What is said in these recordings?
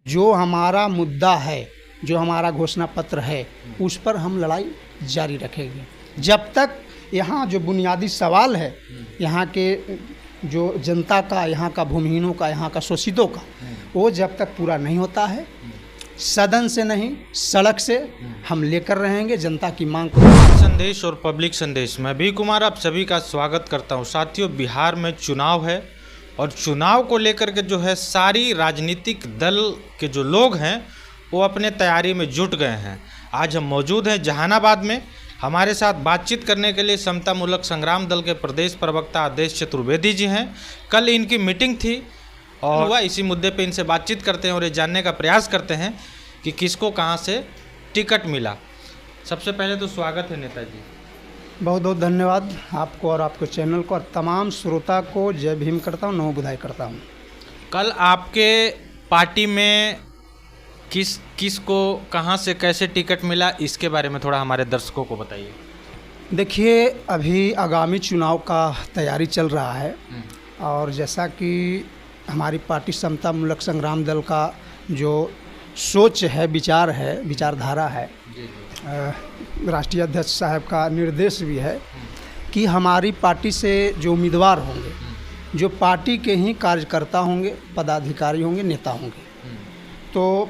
जो हमारा मुद्दा है, जो हमारा घोषणा पत्र है, उस पर हम लड़ाई जारी रखेंगे जब तक यहाँ जो बुनियादी सवाल है यहाँ के जो जनता का, यहाँ का भूमिहीनों का, यहाँ का शोषितों का, वो जब तक पूरा नहीं होता है, सदन से नहीं सड़क से हम लेकर रहेंगे जनता की मांग को। संदेश और पब्लिक संदेश, मैं बी कुमार आप सभी का स्वागत करता हूं। साथियों, बिहार में चुनाव है और चुनाव को लेकर के जो है सारी राजनीतिक दल के जो लोग हैं वो अपने तैयारी में जुट गए हैं। आज हम मौजूद हैं जहानाबाद में। हमारे साथ बातचीत करने के लिए समतामूलक संग्राम दल के प्रदेश प्रवक्ता आदेश चतुर्वेदी जी हैं। कल इनकी मीटिंग थी और हुआ इसी मुद्दे पे इनसे बातचीत करते हैं और ये जानने का प्रयास करते हैं कि किसको कहां से टिकट मिला। सबसे पहले तो स्वागत है नेताजी। बहुत बहुत धन्यवाद आपको और आपके चैनल को और तमाम श्रोता को जय भीम करता हूँ, नमो बुधाई करता हूँ। कल आपके पार्टी में किस को कहां से कैसे टिकट मिला, इसके बारे में थोड़ा हमारे दर्शकों को बताइए। देखिए, अभी आगामी चुनाव का तैयारी चल रहा है और जैसा कि हमारी पार्टी समतामूलक संग्राम दल का जो सोच है, विचार है, विचारधारा है, राष्ट्रीय अध्यक्ष साहब का निर्देश भी है कि हमारी पार्टी से जो उम्मीदवार होंगे, जो पार्टी के ही कार्यकर्ता होंगे, पदाधिकारी होंगे, नेता होंगे, तो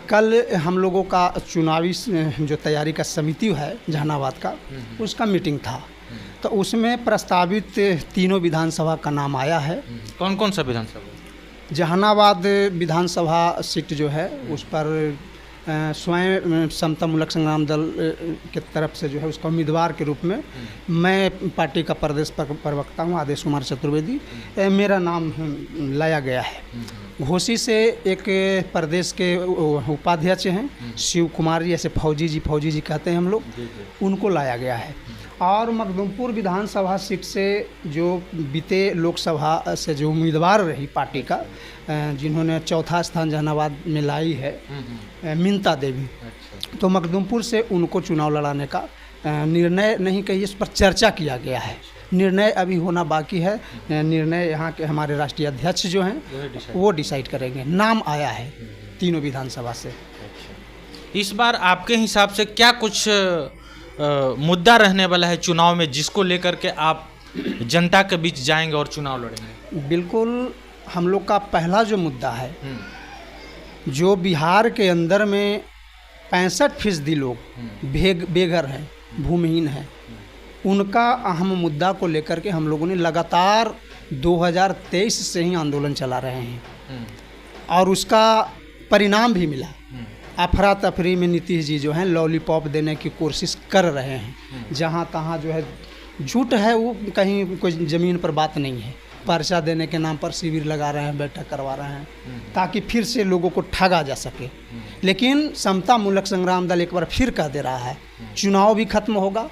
कल हम लोगों का चुनावी जो तैयारी का समिति है जहानाबाद का, उसका मीटिंग था। तो उसमें प्रस्तावित तीनों विधानसभा का नाम आया है। कौन कौन सा विधानसभा? जहानाबाद विधानसभा सीट जो है उस पर स्वयं समतामूलक संग्राम दल के तरफ से जो है उसका उम्मीदवार के रूप में मैं पार्टी का प्रदेश प्रवक्ता हूँ आदेश कुमार चतुर्वेदी, मेरा नाम लाया गया है। घोसी से एक प्रदेश के उपाध्यक्ष हैं शिव कुमार जी, ऐसे फौजी जी कहते हैं हम लोग, उनको लाया गया है। और मखदूमपुर विधानसभा सीट से जो बीते लोकसभा से जो उम्मीदवार रही पार्टी का, जिन्होंने चौथा स्थान जहानाबाद में लाई है, मिनता देवी, तो मखदूमपुर से उनको चुनाव लड़ाने का निर्णय नहीं कहिए, इस पर चर्चा किया गया है। निर्णय अभी होना बाकी है। निर्णय यहाँ के हमारे राष्ट्रीय अध्यक्ष जो हैं वो डिसाइड करेंगे। नाम आया है तीनों विधानसभा से। इस बार आपके हिसाब से क्या कुछ मुद्दा रहने वाला है चुनाव में, जिसको लेकर के आप जनता के बीच जाएंगे और चुनाव लड़ेंगे? बिल्कुल, हम लोग का पहला जो मुद्दा है, जो बिहार के अंदर में 65% लोग बेघर हैं, भूमिहीन हैं, उनका अहम मुद्दा को लेकर के हम लोगों ने लगातार 2023 से ही आंदोलन चला रहे हैं और उसका परिणाम भी मिला। अफरा तफरी में नीतीश जी जो हैं लॉलीपॉप देने की कोशिश कर रहे हैं। जहाँ तहाँ जो है झूठ है, वो कहीं कोई ज़मीन पर बात नहीं है। पर्चा देने के नाम पर शिविर लगा रहे हैं, बैठक करवा रहे हैं ताकि फिर से लोगों को ठगा जा सके। लेकिन समतामूलक संग्राम दल एक बार फिर कह दे रहा है, चुनाव भी खत्म होगा,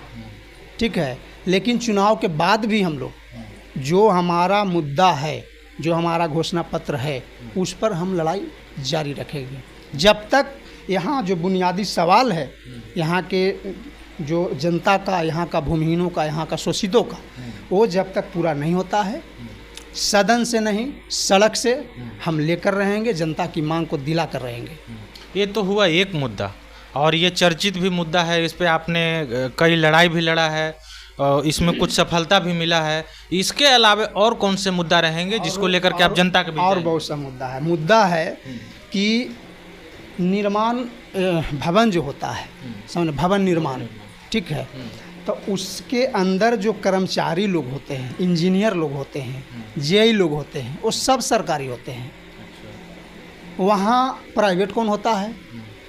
ठीक है, लेकिन चुनाव के बाद भी हम लोग जो हमारा मुद्दा है, जो हमारा घोषणा पत्र है, उस पर हम लड़ाई जारी रखेंगे जब तक यहाँ जो बुनियादी सवाल है यहाँ के जो जनता का, यहाँ का भूमिहीनों का, यहाँ का शोषितों का, वो जब तक पूरा नहीं होता है, सदन से नहीं सड़क से हम लेकर रहेंगे, जनता की मांग को दिला कर रहेंगे। ये तो हुआ एक मुद्दा और ये चर्चित भी मुद्दा है। इस पे आपने कई लड़ाई भी लड़ा है और इसमें कुछ सफलता भी मिला है। इसके अलावा और कौन से मुद्दा रहेंगे जिसको लेकर के आप जनता के बीच? और बहुत सा मुद्दा है कि निर्माण भवन जो होता है, समझ, भवन निर्माण, ठीक है, तो उसके अंदर जो कर्मचारी लोग होते हैं, इंजीनियर लोग होते हैं, जेई लोग होते हैं, वो सब सरकारी होते हैं। वहाँ प्राइवेट कौन होता है?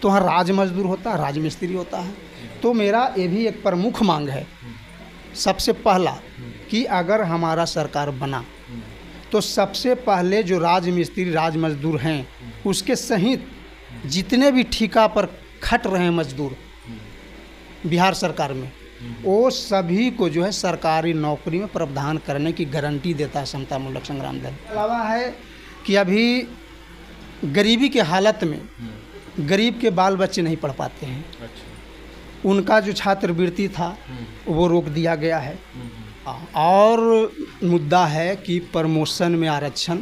तो वहाँ राज मजदूर होता है, राज मिस्त्री होता है। तो मेरा ये भी एक प्रमुख मांग है, सबसे पहला, कि अगर हमारा सरकार बना तो सबसे पहले जो राज मिस्त्री, राज मजदूर हैं, उसके सहित जितने भी ठेका पर खट रहे हैं मजदूर बिहार सरकार में, वो सभी को जो है सरकारी नौकरी में प्रावधान करने की गारंटी देता है समतामूलक संग्राम दल। अलावा है कि अभी गरीबी के हालत में गरीब के बाल बच्चे नहीं पढ़ पाते हैं। उनका जो छात्रवृत्ति था वो रोक दिया गया है। और मुद्दा है कि प्रमोशन में आरक्षण,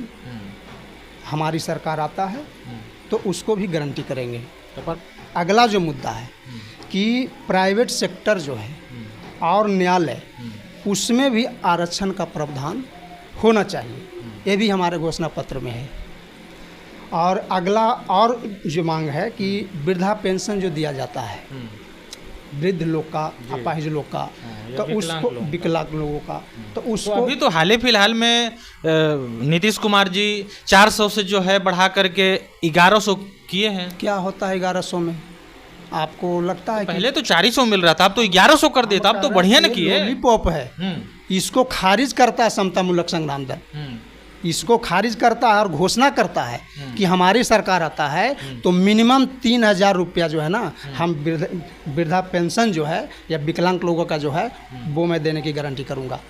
हमारी सरकार आता है तो उसको भी गारंटी करेंगे। तो पर अगला जो मुद्दा है कि प्राइवेट सेक्टर जो है और न्यायालय, उसमें भी आरक्षण का प्रावधान होना चाहिए, ये भी हमारे घोषणा पत्र में है। और अगला और जो मांग है कि वृद्धा पेंशन जो दिया जाता है वृद्ध लोग का, अपाहिज लोग का, तो उसको विकलांग लोगों का, तो उसको अभी तो हाल ही फिलहाल में नीतीश कुमार जी 400 से जो है बढ़ा करके 1100 किए हैं। क्या होता है 1100 में? आपको लगता है पहले तो 400 मिल रहा था, अब तो 1100 कर देता, अब तो बढ़िया न किए। लॉलीपॉप है, इसको खारिज करता है समता मूलक संग्राम दल, इसको खारिज करता है और घोषणा करता है कि हमारी सरकार आता है तो मिनिमम 3000 रुपया जो है ना, हम वृद्धा पेंशन जो है या विकलांग लोगों का जो है वो मैं देने की गारंटी करूंगा,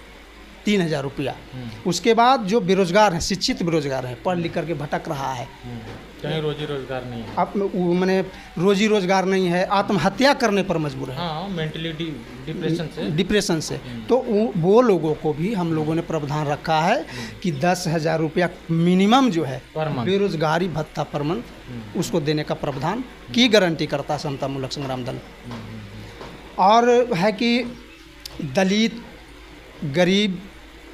3000 रुपया। उसके बाद जो बेरोजगार है, शिक्षित बेरोजगार है, पढ़ लिख करके भटक रहा है, कहीं रोजी रोजगार नहीं है, अब मैंने रोजी रोजगार नहीं है, आत्महत्या करने पर मजबूर है, हाँ, मेंटली डिप्रेशन से, तो वो लोगों को भी हम लोगों ने प्रावधान रखा है कि 10,000 रुपया मिनिमम जो है बेरोजगारी भत्ता पर मंथ उसको देने का प्रावधान की गारंटी करता है समता मूलक संग्राम दल। और है कि दलित, गरीब,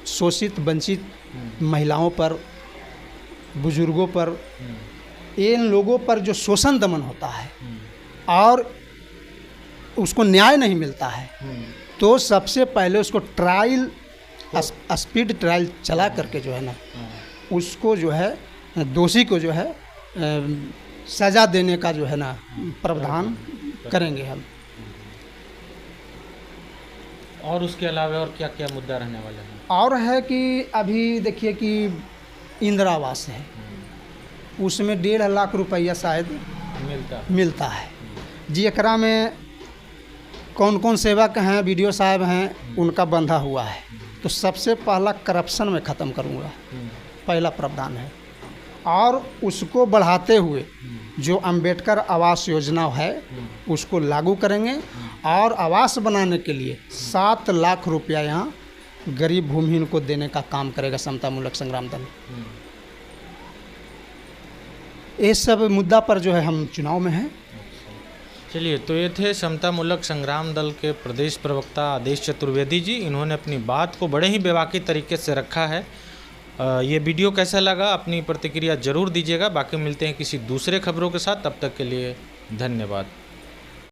शोषित, वंचित महिलाओं पर, बुजुर्गों पर, इन लोगों पर जो शोषण दमन होता है और उसको न्याय नहीं मिलता है, तो सबसे पहले उसको ट्रायल, स्पीड ट्रायल चला करके जो है ना, उसको जो है दोषी को जो है सज़ा देने का जो है ना प्रावधान करेंगे हम। और उसके अलावा और क्या क्या मुद्दा रहने वाले हैं? और है कि अभी देखिए कि इंदिरा आवास है, उसमें 1.5 लाख रुपया शायद मिलता है जी। एकरा में कौन कौन सेवक हैं, बीडीओ साहब हैं, उनका बंधा हुआ है, तो सबसे पहला करप्शन में ख़त्म करूँगा, पहला प्रावधान है। और उसको बढ़ाते हुए जो अंबेडकर आवास योजना है उसको लागू करेंगे और आवास बनाने के लिए 7 लाख रुपया यहाँ गरीब भूमिहीन को देने का काम करेगा समता मूलक संग्राम दल। ये सब मुद्दा पर जो है हम चुनाव में हैं। चलिए, तो ये थे समता मूलक संग्राम दल के प्रदेश प्रवक्ता आदेश चतुर्वेदी जी। इन्होंने अपनी बात को बड़े ही बेबाकी तरीके से रखा है। ये वीडियो कैसा लगा, अपनी प्रतिक्रिया जरूर दीजिएगा। बाकी मिलते हैं किसी दूसरे खबरों के साथ, तब तक के लिए धन्यवाद।